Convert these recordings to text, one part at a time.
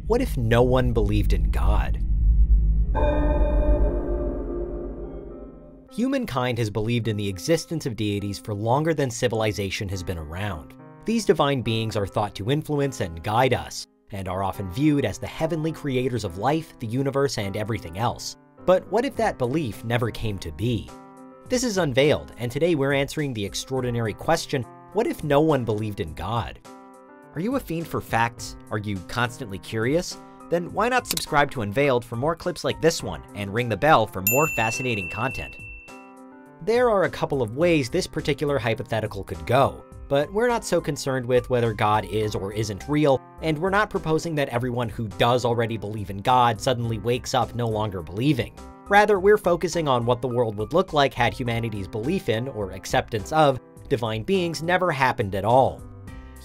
What if no one believed in God? Humankind has believed in the existence of deities for longer than civilization has been around. These divine beings are thought to influence and guide us, and are often viewed as the heavenly creators of life, the universe, and everything else. But what if that belief never came to be? This is Unveiled, and today we're answering the extraordinary question, what if no one believed in God? Are you a fiend for facts? Are you constantly curious? Then why not subscribe to Unveiled for more clips like this one, and ring the bell for more fascinating content? There are a couple of ways this particular hypothetical could go, but we're not so concerned with whether God is or isn't real, and we're not proposing that everyone who does already believe in God suddenly wakes up no longer believing. Rather, we're focusing on what the world would look like had humanity's belief in, or acceptance of, divine beings never happened at all.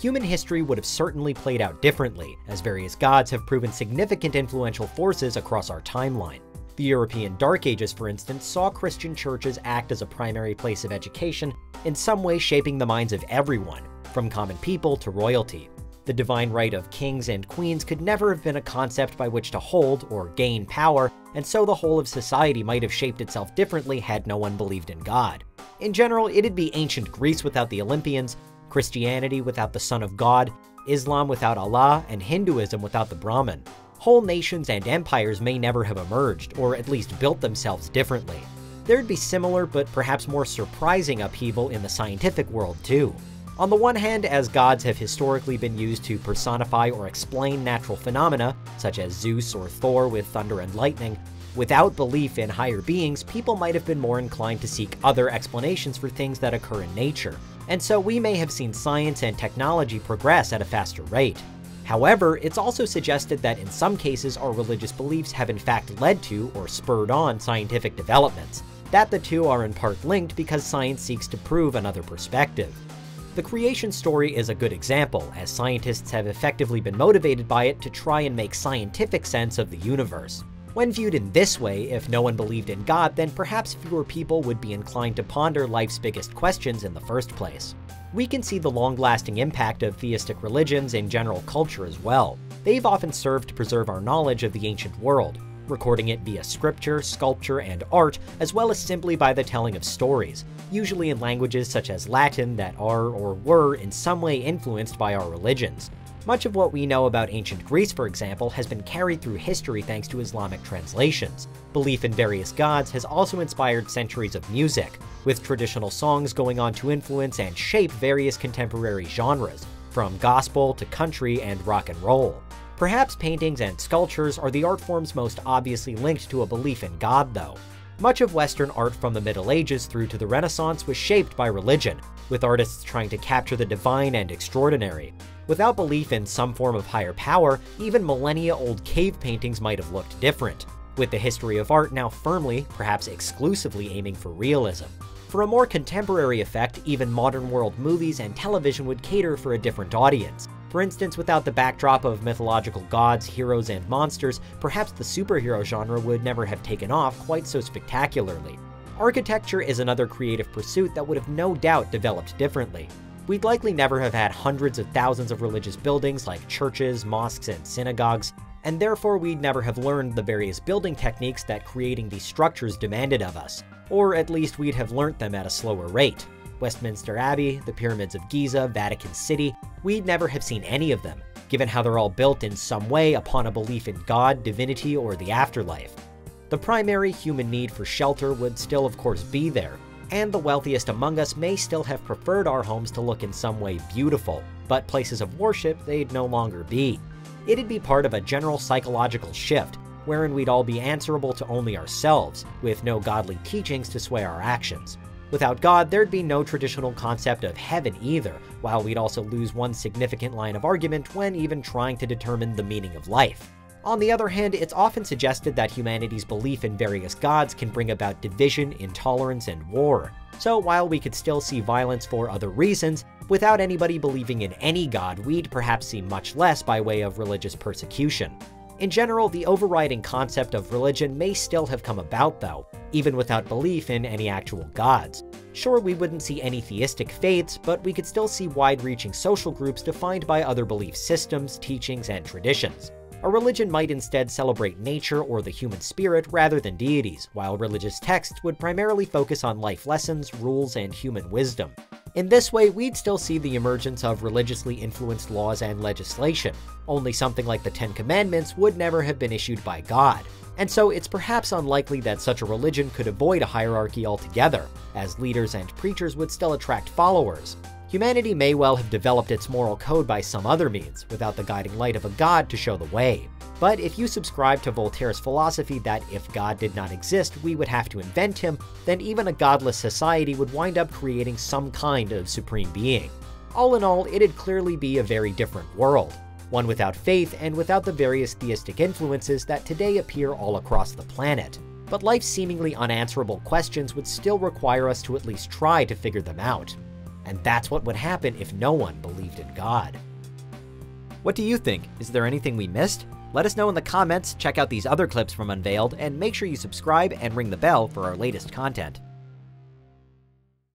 Human history would have certainly played out differently, as various gods have proven significant influential forces across our timeline. The European Dark Ages, for instance, saw Christian churches act as a primary place of education, in some way shaping the minds of everyone, from common people to royalty. The divine right of kings and queens could never have been a concept by which to hold or gain power, and so the whole of society might have shaped itself differently had no one believed in God. In general, it'd be ancient Greece without the Olympians, Christianity without the Son of God, Islam without Allah, and Hinduism without the Brahman. Whole nations and empires may never have emerged, or at least built themselves differently. There'd be similar but perhaps more surprising upheaval in the scientific world too. On the one hand, as gods have historically been used to personify or explain natural phenomena, such as Zeus or Thor with thunder and lightning, without belief in higher beings, people might have been more inclined to seek other explanations for things that occur in nature, and so we may have seen science and technology progress at a faster rate. However, it's also suggested that in some cases our religious beliefs have in fact led to or spurred on scientific developments, that the two are in part linked because science seeks to prove another perspective. The creation story is a good example, as scientists have effectively been motivated by it to try and make scientific sense of the universe. When viewed in this way, if no one believed in God, then perhaps fewer people would be inclined to ponder life's biggest questions in the first place. We can see the long-lasting impact of theistic religions in general culture as well. They've often served to preserve our knowledge of the ancient world, recording it via scripture, sculpture, and art, as well as simply by the telling of stories, usually in languages such as Latin that are or were in some way influenced by our religions. Much of what we know about ancient Greece, for example, has been carried through history thanks to Islamic translations. Belief in various gods has also inspired centuries of music, with traditional songs going on to influence and shape various contemporary genres, from gospel to country and rock and roll. Perhaps paintings and sculptures are the art forms most obviously linked to a belief in God, though. Much of Western art from the Middle Ages through to the Renaissance was shaped by religion, with artists trying to capture the divine and extraordinary. Without belief in some form of higher power, even millennia-old cave paintings might have looked different, with the history of art now firmly, perhaps exclusively aiming for realism. For a more contemporary effect, even modern world movies and television would cater for a different audience. For instance, without the backdrop of mythological gods, heroes, and monsters, perhaps the superhero genre would never have taken off quite so spectacularly. Architecture is another creative pursuit that would have no doubt developed differently. We'd likely never have had hundreds of thousands of religious buildings like churches, mosques, and synagogues, and therefore we'd never have learned the various building techniques that creating these structures demanded of us. Or at least we'd have learnt them at a slower rate. Westminster Abbey, the Pyramids of Giza, Vatican City, we'd never have seen any of them, given how they're all built in some way upon a belief in God, divinity, or the afterlife. The primary human need for shelter would still of course be there, and the wealthiest among us may still have preferred our homes to look in some way beautiful, but places of worship they'd no longer be. It'd be part of a general psychological shift, wherein we'd all be answerable to only ourselves, with no godly teachings to sway our actions. Without God, there'd be no traditional concept of heaven either, while we'd also lose one significant line of argument when even trying to determine the meaning of life. On the other hand, it's often suggested that humanity's belief in various gods can bring about division, intolerance, and war. So while we could still see violence for other reasons, without anybody believing in any god, we'd perhaps see much less by way of religious persecution. In general, the overriding concept of religion may still have come about though, even without belief in any actual gods. Sure, we wouldn't see any theistic faiths, but we could still see wide-reaching social groups defined by other belief systems, teachings, and traditions. A religion might instead celebrate nature or the human spirit rather than deities, while religious texts would primarily focus on life lessons, rules, and human wisdom. In this way, we'd still see the emergence of religiously influenced laws and legislation, only something like the Ten Commandments would never have been issued by God. And so it's perhaps unlikely that such a religion could avoid a hierarchy altogether, as leaders and preachers would still attract followers. Humanity may well have developed its moral code by some other means, without the guiding light of a god to show the way. But if you subscribe to Voltaire's philosophy that if God did not exist, we would have to invent him, then even a godless society would wind up creating some kind of supreme being. All in all, it'd clearly be a very different world, one without faith and without the various theistic influences that today appear all across the planet. But life's seemingly unanswerable questions would still require us to at least try to figure them out. And that's what would happen if no one believed in God. What do you think? Is there anything we missed? Let us know in the comments, check out these other clips from Unveiled, and make sure you subscribe and ring the bell for our latest content.